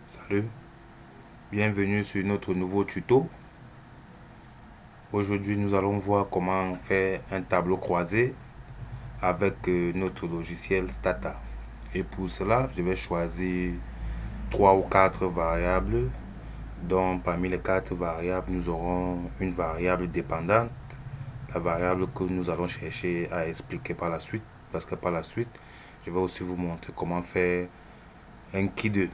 Salut, bienvenue sur notre nouveau tuto. Aujourd'hui, nous allons voir comment faire un tableau croisé avec notre logiciel Stata. Et pour cela, je vais choisir 3 ou 4 variables, dont parmi les 4 variables, nous aurons une variable dépendante, la variable que nous allons chercher à expliquer par la suite, parce que par la suite, je vais aussi vous montrer comment faire un qui-deux.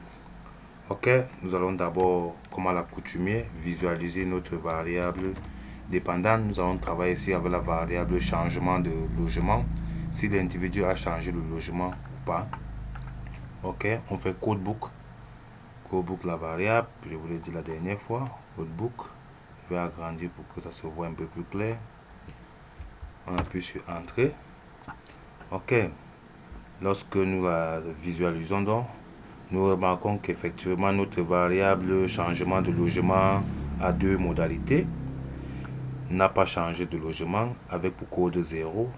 Ok, nous allons d'abord, comme à l'accoutumée, visualiser notre variable dépendante. Nous allons travailler ici avec la variable changement de logement, si l'individu a changé de logement ou pas. Ok, on fait codebook. Codebook la variable, je vous l'ai dit la dernière fois. Codebook, je vais agrandir pour que ça se voit un peu plus clair. On appuie sur entrée. Ok, lorsque nous la visualisons donc, nous remarquons qu'effectivement notre variable changement de logement a deux modalités. N'a pas changé de logement avec pour code 0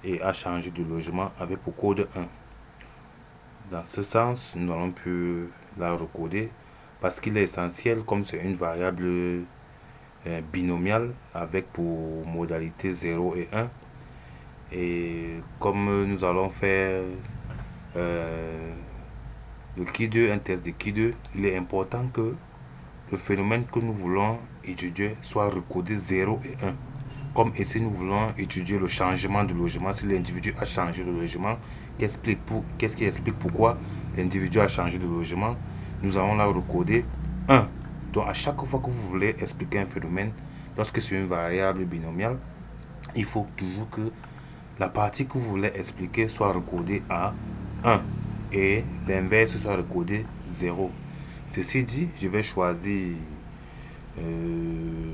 et a changé de logement avec pour code 1. Dans ce sens, nous allons pu la recoder parce qu'il est essentiel, comme c'est une variable binomiale avec pour modalité 0 et 1. Et comme nous allons faire le qui2, un test de qui2, il est important que le phénomène que nous voulons étudier soit recodé 0 et 1. Comme ici, nous voulons étudier le changement de logement. Si l'individu a changé de logement, qu'est-ce qui explique pourquoi l'individu a changé de logement? Nous allons la recoder 1. Donc, à chaque fois que vous voulez expliquer un phénomène, lorsque c'est une variable binomiale, il faut toujours que la partie que vous voulez expliquer soit recodée à 1 et l'inverse soit recodé 0. Ceci dit, je vais choisir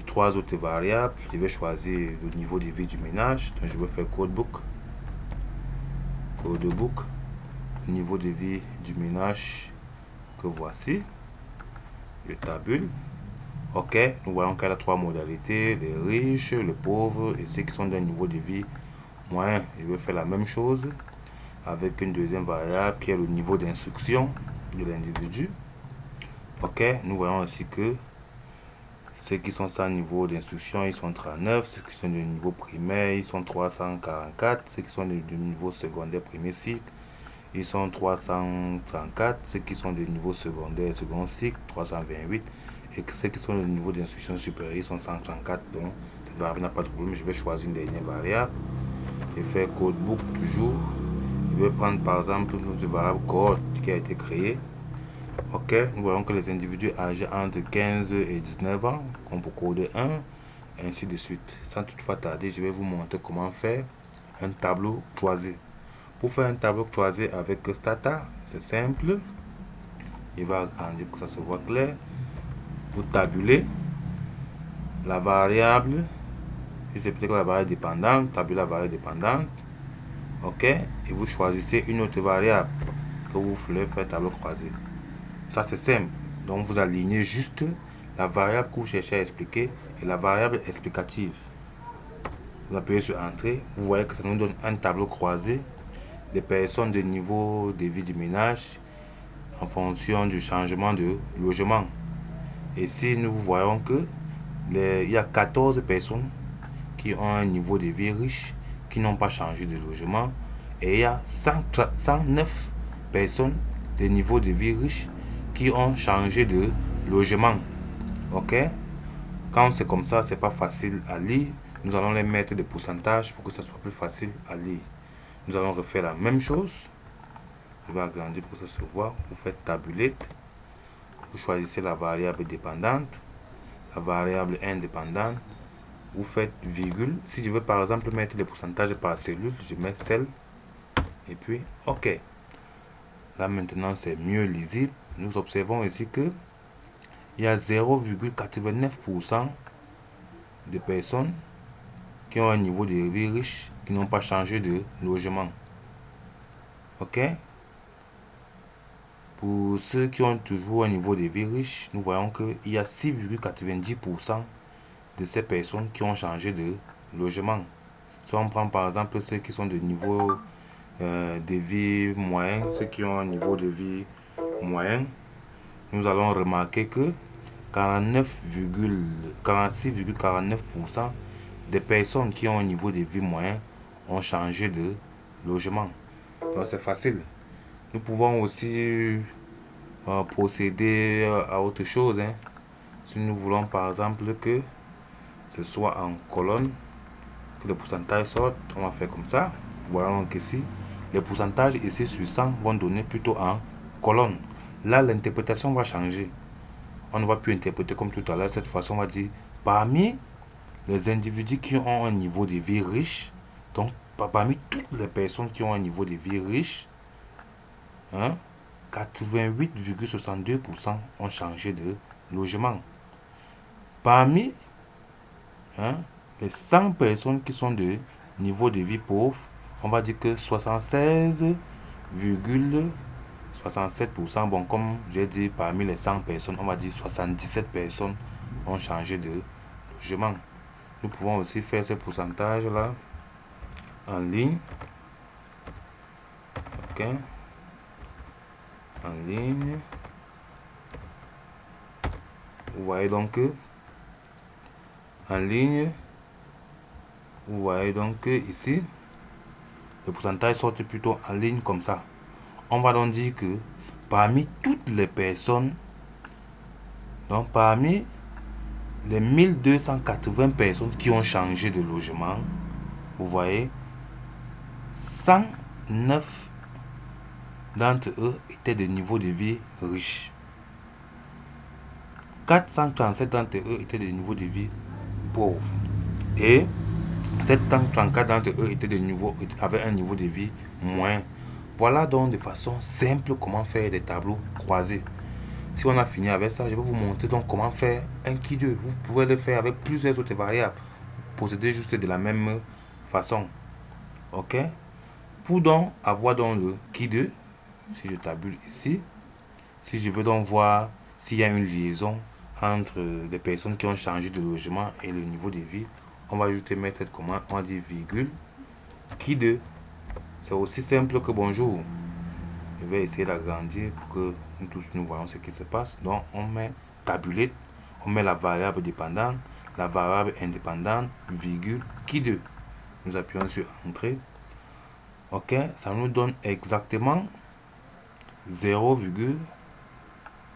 3 autres variables. Je vais choisir le niveau de vie du ménage. Donc je vais faire codebook. Codebook. Niveau de vie du ménage que voici. Je tabule. Ok, nous voyons qu'elle a 3 modalités, les riches, les pauvres et ceux qui sont d'un niveau de vie moyen. Je vais faire la même chose avec une deuxième variable qui est le niveau d'instruction de l'individu. Ok, nous voyons aussi que ceux qui sont sans niveau d'instruction, ils sont 39. Ceux qui sont de niveau primaire, ils sont 344. Ceux qui sont de niveau secondaire premier cycle, ils sont 334. Ceux qui sont de niveau secondaire second cycle, 328. Et ceux qui sont de niveau d'instruction supérieure, ils sont 134. Donc, cette variable n'a pas de problème. Je vais choisir une dernière variable et faire codebook toujours. Je vais prendre par exemple notre variable cohorte qui a été créée. Ok, nous voyons que les individus âgés entre 15 et 19 ans ont pour code 1, et ainsi de suite. Sans toutefois tarder, je vais vous montrer comment faire un tableau croisé. Pour faire un tableau croisé avec Stata, c'est simple. Il va agrandir pour que ça se voit clair. Vous tabulez la variable. Si c'est peut-être la variable dépendante, tabulez la variable dépendante. Ok, et vous choisissez une autre variable que vous voulez faire tableau croisé. Ça, c'est simple. Donc, vous alignez juste la variable que vous cherchez à expliquer et la variable explicative. Vous appuyez sur Entrée. Vous voyez que ça nous donne un tableau croisé des personnes de niveau de vie du ménage en fonction du changement de logement. Et ici, nous voyons que il y a 14 personnes qui ont un niveau de vie riche, qui n'ont pas changé de logement. Et il y a 109 personnes de niveau de vie riche qui ont changé de logement. Ok, quand c'est comme ça, c'est pas facile à lire. Nous allons les mettre des pourcentages pour que ça soit plus facile à lire. Nous allons refaire la même chose. Je vais agrandir pour que ça se voit. Vous faites tabuler. Vous choisissez la variable dépendante, la variable indépendante. Vous faites virgule. Si je veux par exemple mettre les pourcentages par cellule, je mets celle et puis OK. Là maintenant c'est mieux lisible. Nous observons ici que il y a 0,89% de personnes qui ont un niveau de vie riche qui n'ont pas changé de logement. Ok. Pour ceux qui ont toujours un niveau de vie riche, nous voyons qu'il y a 6,90% de ces personnes qui ont changé de logement. Si on prend par exemple ceux qui sont de niveau de vie moyen, ceux qui ont un niveau de vie moyen, nous allons remarquer que 46,49% des personnes qui ont un niveau de vie moyen ont changé de logement. Donc c'est facile. Nous pouvons aussi procéder à autre chose. Si nous voulons par exemple que ce soit en colonne, que le pourcentage sorte, on va faire comme ça. Voilà donc ici, les pourcentages ici sur 100 vont donner plutôt en colonne. Là, l'interprétation va changer. On ne va plus interpréter comme tout à l'heure. Cette fois-ci, on va dire parmi les individus qui ont un niveau de vie riche, donc parmi toutes les personnes qui ont un niveau de vie riche, 88,62% ont changé de logement. Parmi les 100 personnes qui sont de niveau de vie pauvre, on va dire que 76,67%, bon, comme j'ai dit, parmi les 100 personnes, on va dire 77 personnes ont changé de logement. Nous pouvons aussi faire ce pourcentage là en ligne. Ok, en ligne. Vous voyez donc que en ligne, vous voyez donc que ici le pourcentage sort plutôt en ligne comme ça. On va donc dire que parmi toutes les personnes, donc parmi les 1280 personnes qui ont changé de logement, vous voyez, 109 d'entre eux étaient de niveau de vie riche. 437 d'entre eux étaient de niveau de vie pauvre. Et 734 d'entre eux étaient avaient un niveau de vie moyen. Voilà donc de façon simple comment faire des tableaux croisés. Si on a fini avec ça, je vais vous montrer donc comment faire un qui 2. Vous pouvez le faire avec plusieurs autres variables. Procéder juste de la même façon. Ok? Pour donc avoir donc le qui 2, si je tabule ici, si je veux donc voir s'il y a une liaison entre les personnes qui ont changé de logement et le niveau de vie, on va juste mettre cette commande, on va dire virgule, qui 2. C'est aussi simple que bonjour. Je vais essayer d'agrandir pour que nous tous nous voyons ce qui se passe. Donc on met tabulate, on met la variable dépendante, la variable indépendante, virgule, qui 2. Nous appuyons sur entrée. Ok, ça nous donne exactement 0,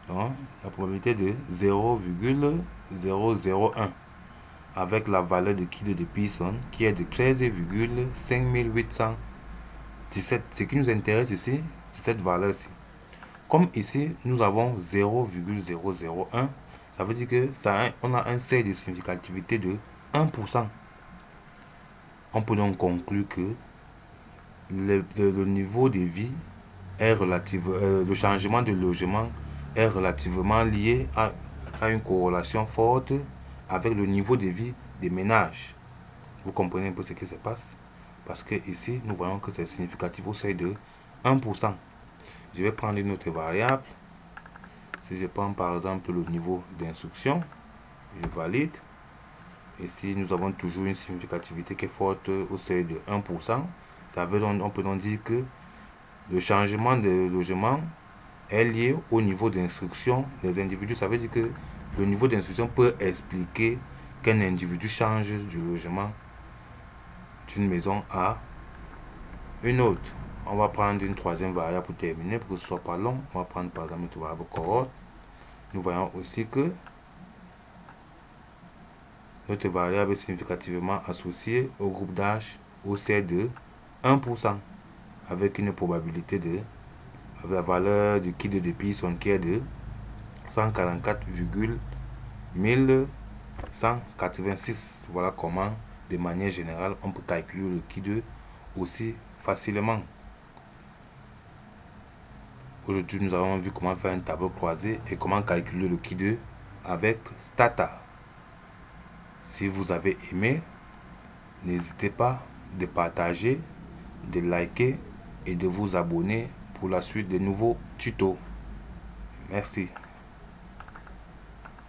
donc la probabilité de 0,001 avec la valeur de qui 2 de Pearson qui est de 13,5817. Ce qui nous intéresse ici, c'est cette valeur-ci. Comme ici, nous avons 0,001, ça veut dire que on a un seuil de significativité de 1%. On peut donc conclure que le niveau de vie est relatif, le changement de logement est relativement lié à une corrélation forte avec le niveau de vie des ménages. Vous comprenez un peu ce qui se passe? Parce que ici, nous voyons que c'est significatif au seuil de 1%. Je vais prendre une autre variable. Si je prends par exemple le niveau d'instruction, je valide. Ici, nous avons toujours une significativité qui est forte au seuil de 1%. Ça veut donc, on peut donc dire que le changement de logement est lié au niveau d'instruction des individus. Ça veut dire que le niveau d'instruction peut expliquer qu'un individu change du logement d'une maison à une autre. On va prendre une troisième variable pour terminer, pour que ce soit pas long. On va prendre par exemple une variable cohorte. Nous voyons aussi que notre variable est significativement associée au groupe d'âge au seuil de 1%, avec une probabilité de, avec la valeur de qui de Pearson qui est de 144,1186. Voilà comment, de manière générale, on peut calculer le qui 2 aussi facilement. Aujourd'hui, nous avons vu comment faire un tableau croisé et comment calculer le qui 2 avec Stata. Si vous avez aimé, n'hésitez pas de partager, de liker et de vous abonner pour la suite de nouveaux tutos. Merci.